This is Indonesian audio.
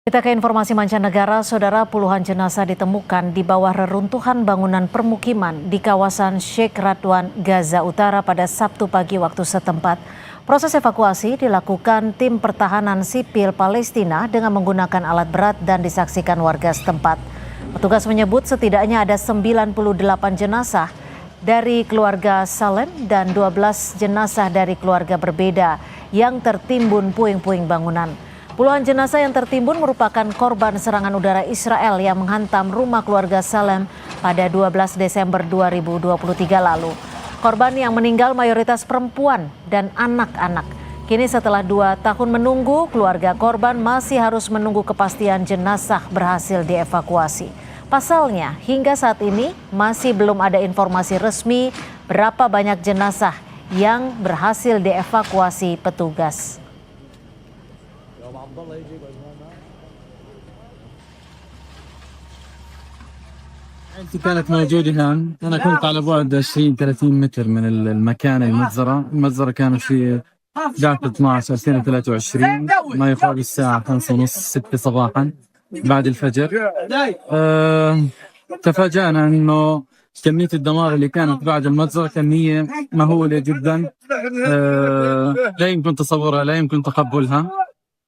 Kita ke informasi mancanegara, saudara, puluhan jenazah ditemukan di bawah reruntuhan bangunan permukiman di kawasan Sheikh Radwan, Gaza Utara pada Sabtu pagi waktu setempat. Proses evakuasi dilakukan tim pertahanan sipil Palestina dengan menggunakan alat berat dan disaksikan warga setempat. Petugas menyebut setidaknya ada 98 jenazah dari keluarga Salem dan 12 jenazah dari keluarga berbeda yang tertimbun puing-puing bangunan. Puluhan jenazah yang tertimbun merupakan korban serangan udara Israel yang menghantam rumah keluarga Salem pada 12 Desember 2023 lalu. Korban yang meninggal mayoritas perempuan dan anak-anak. Kini setelah 2 tahun menunggu, keluarga korban masih harus menunggu kepastian jenazah berhasil dievakuasi. Pasalnya, hingga saat ini masih belum ada informasi resmi berapa banyak jenazah yang berhasil dievakuasi petugas. عائلتي كانت موجودة هون. أنا كنت على بعد 20-30 متر من المكان المجزرة كانت في داخل 12 2023 ما يقارب الساعة 5:30 6 صباحا بعد الفجر. تفاجأنا إنه كمية الدمار اللي كانت بعد المجزرة كمية مهولة جدا. لا يمكن تصورها، لا يمكن تقبلها.